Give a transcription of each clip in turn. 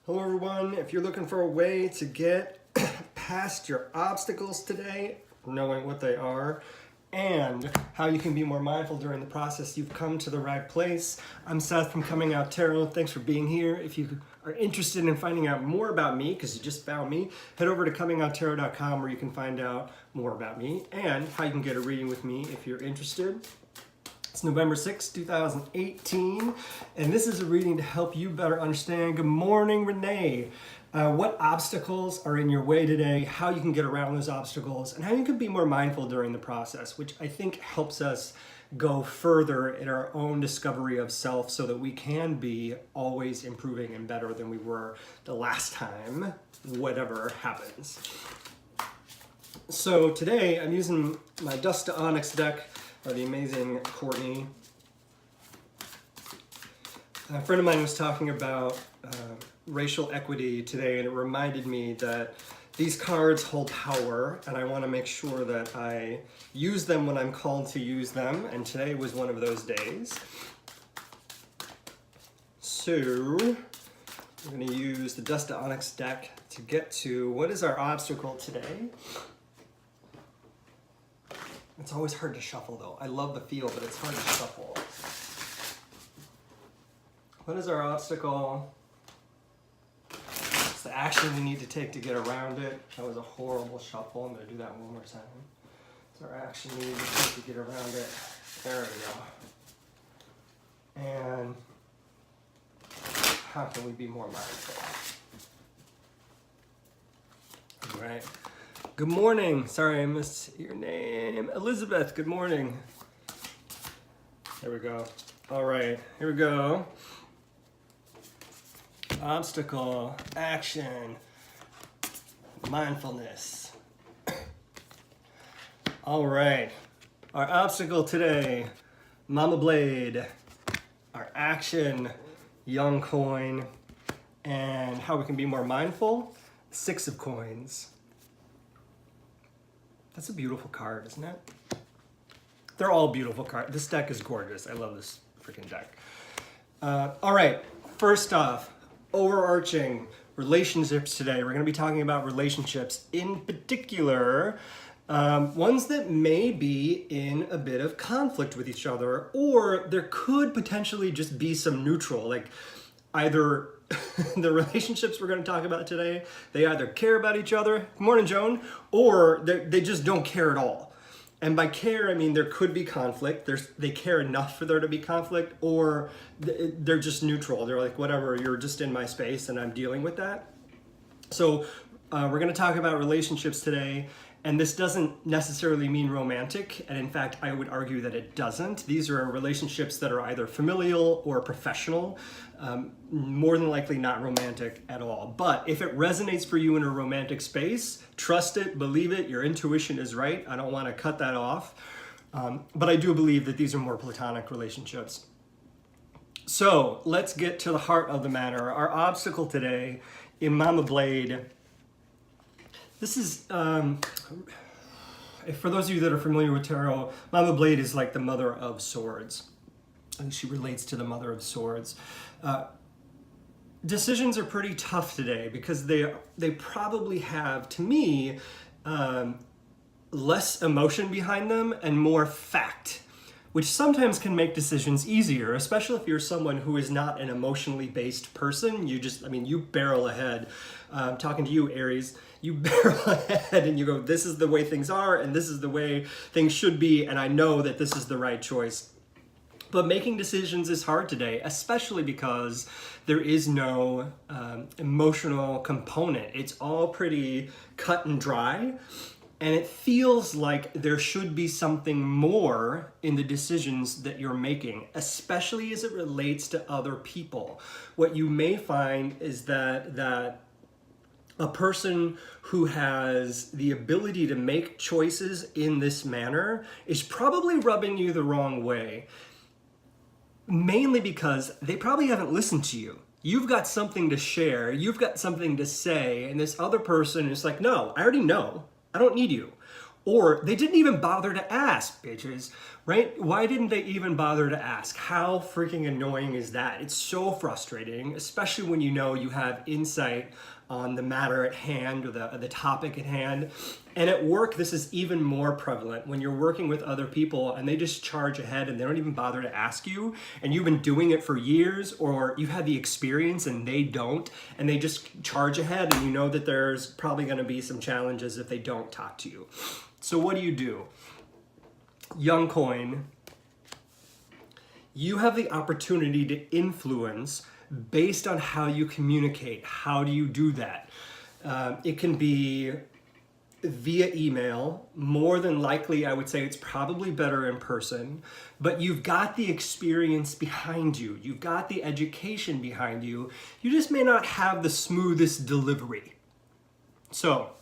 Hello everyone, if you're looking for a way to get past your obstacles today, knowing what they are, and how you can be more mindful during the process, you've come to the right place. I'm Seth from Comingouttarot. Thanks for being here. If you are interested in finding out more about me, because you just found me, head over to Comingouttarot.com where you can find out more about me and how you can get a reading with me if you're interested. It's November 6, 2018, and this is a reading to help you better understand. Good morning, Renee. What obstacles are in your way today, how you can get around those obstacles, and how you can be more mindful during the process, which I think helps us go further in our own discovery of self so that we can be always improving and better than we were the last time, whatever happens. So today I'm using my Dust to Onyx deck by the amazing Courtney. A friend of mine was talking about racial equity today, and it reminded me that these cards hold power, and I want to make sure that I use them when I'm called to use them, and today was one of those days. So, we're going to use the Dust to Onyx deck to get to what is our obstacle today. It's always hard to shuffle though. I love the feel, but it's hard to shuffle. What is our obstacle? It's the action we need to take to get around it. That was a horrible shuffle. I'm going to do that one more time. It's our action we need to take to get around it. There we go. And how can we be more mindful? All right. Good morning. Sorry, I missed your name. Elizabeth, good morning. There we go. All right, here we go. Obstacle, action, mindfulness. All right, our obstacle today, Mama Blade. Our action, Young Coin. And how we can be more mindful, Six of Coins. That's a beautiful card, isn't it? They're all beautiful cards. This deck is gorgeous. I love this freaking deck. All right, first off, overarching relationships today. We're going to be talking about relationships, in particular, ones that may be in a bit of conflict with each other, or there could potentially just be some neutral, like either the relationships we're going to talk about today, they either care about each other, good morning Joan, or they just don't care at all. And by care, I mean there could be conflict. They care enough for there to be conflict, or they're just neutral. They're like, whatever, you're just in my space and I'm dealing with that. So we're going to talk about relationships today. And this doesn't necessarily mean romantic, and in fact, I would argue that it doesn't. These are relationships that are either familial or professional, more than likely not romantic at all. But if it resonates for you in a romantic space, trust it, believe it, your intuition is right. I don't want to cut that off. But I do believe that these are more platonic relationships. So let's get to the heart of the matter. Our obstacle today in Mama Blade. This is, for those of you that are familiar with tarot, Mama Blade is like the mother of swords. And she relates to the mother of swords. Decisions are pretty tough today because they probably have, to me, less emotion behind them and more fact, which sometimes can make decisions easier, especially if you're someone who is not an emotionally based person. You barrel ahead. Talking to you, Aries, you barrel ahead and you go, this is the way things are and this is the way things should be, and I know that this is the right choice. But making decisions is hard today, especially because there is no emotional component. It's all pretty cut and dry. And it feels like there should be something more in the decisions that you're making, especially as it relates to other people. What you may find is that a person who has the ability to make choices in this manner is probably rubbing you the wrong way, mainly because they probably haven't listened to you. You've got something to share, you've got something to say, and this other person is like, no, I already know. I don't need you. Or they didn't even bother to ask, bitches. right? Why didn't they even bother to ask? How freaking annoying is that? It's so frustrating, especially when you know you have insight on the matter at hand or the topic at hand. And at work, this is even more prevalent when you're working with other people and they just charge ahead and they don't even bother to ask you, and you've been doing it for years, or you've had the experience and they don't, and they just charge ahead, and you know that there's probably going to be some challenges if they don't talk to you. So what do? Young coin, you have the opportunity to influence based on how you communicate. How do you do that? It can be via email. More than likely, I would say it's probably better in person, but you've got the experience behind you. You've got the education behind you. You just may not have the smoothest delivery. So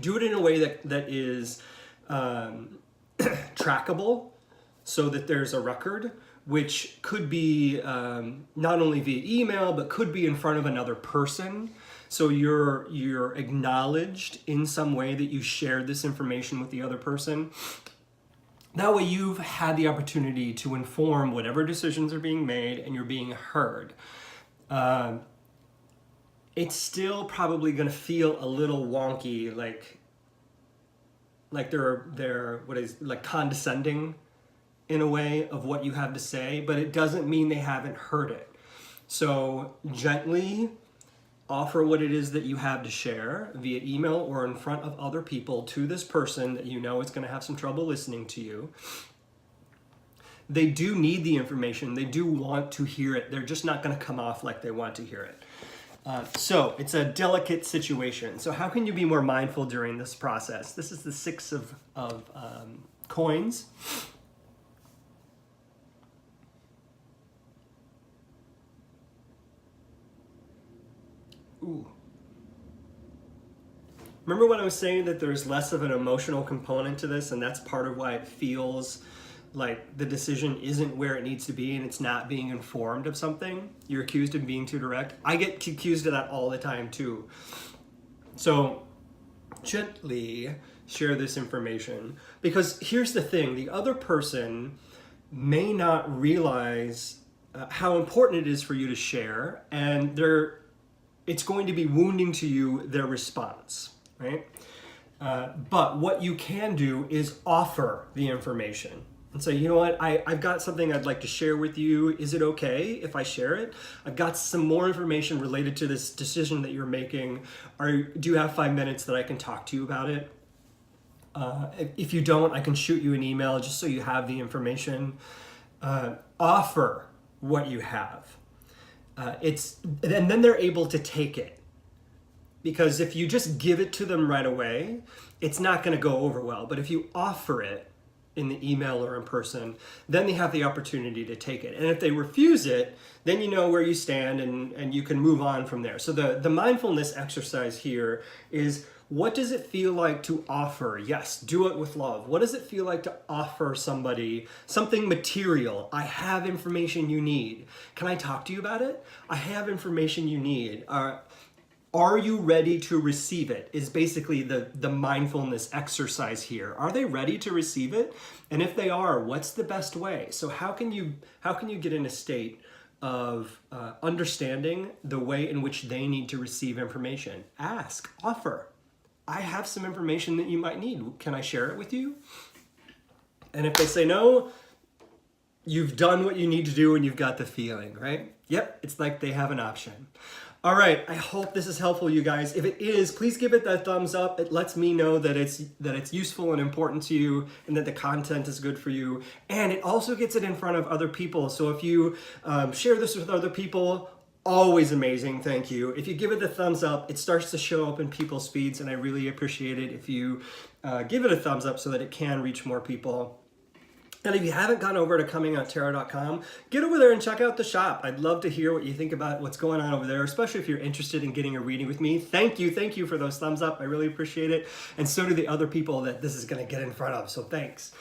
do it in a way that is trackable, so that there's a record, which could be not only via email, but could be in front of another person. So you're acknowledged in some way that you shared this information with the other person. That way you've had the opportunity to inform whatever decisions are being made, and you're being heard. It's still probably going to feel a little wonky, like they're what is like condescending in a way of what you have to say, but it doesn't mean they haven't heard it. So gently offer what it is that you have to share via email or in front of other people to this person that you know is going to have some trouble listening to you. They do need the information. They do want to hear it. They're just not going to come off like they want to hear it. So it's a delicate situation. So how can you be more mindful during this process? This is the 6 of coins. Ooh. Remember when I was saying that there's less of an emotional component to this, and that's part of why it feels like the decision isn't where it needs to be and it's not being informed of something? You're accused of being too direct. I get accused of that all the time too. So gently share this information, because here's the thing, the other person may not realize how important it is for you to share, and it's going to be wounding to you, their response, right? But what you can do is offer the information and say, you know what, I've got something I'd like to share with you. Is it okay if I share it? I've got some more information related to this decision that you're making. Do you have 5 minutes that I can talk to you about it? If you don't, I can shoot you an email just so you have the information. Offer what you have. And then they're able to take it. Because if you just give it to them right away, it's not going to go over well. But if you offer it in the email or in person, then they have the opportunity to take it. And if they refuse it, then you know where you stand, and you can move on from there. So the mindfulness exercise here is, what does it feel like to offer? Yes, do it with love. What does it feel like to offer somebody something material? I have information you need. Can I talk to you about it? I have information you need. Are you ready to receive it? Is basically the mindfulness exercise here. Are they ready to receive it? And if they are, what's the best way? So how can you get in a state of understanding the way in which they need to receive information? Ask, offer. I have some information that you might need. Can I share it with you? And if they say no, you've done what you need to do and you've got the feeling, right? Yep, it's like they have an option. All right, I hope this is helpful, you guys. If it is, please give it that thumbs up. It lets me know that it's useful and important to you, and that the content is good for you. And it also gets it in front of other people. So if you share this with other people, always amazing, thank you. If you give it the thumbs up, it starts to show up in people's feeds, and I really appreciate it if you give it a thumbs up so that it can reach more people. And if you haven't gone over to Comingouttarot.com, get over there and check out the shop. I'd love to hear what you think about what's going on over there, especially if you're interested in getting a reading with me. Thank you for those thumbs up. I really appreciate it. And so do the other people that this is going to get in front of, so thanks.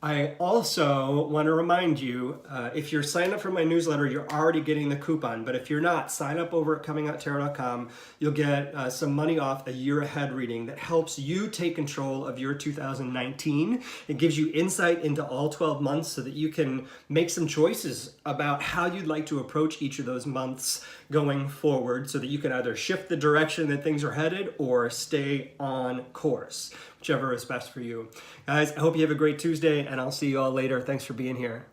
I also want to remind you, if you're signed up for my newsletter, you're already getting the coupon. But if you're not, sign up over at Comingouttarot.com. You'll get some money off a year ahead reading that helps you take control of your 2019. It gives you insight into all 12 months so that you can make some choices about how you'd like to approach each of those months going forward, so that you can either shift the direction that things are headed or stay on course, whichever is best for you. Guys, I hope you have a great Tuesday, and I'll see you all later. Thanks for being here.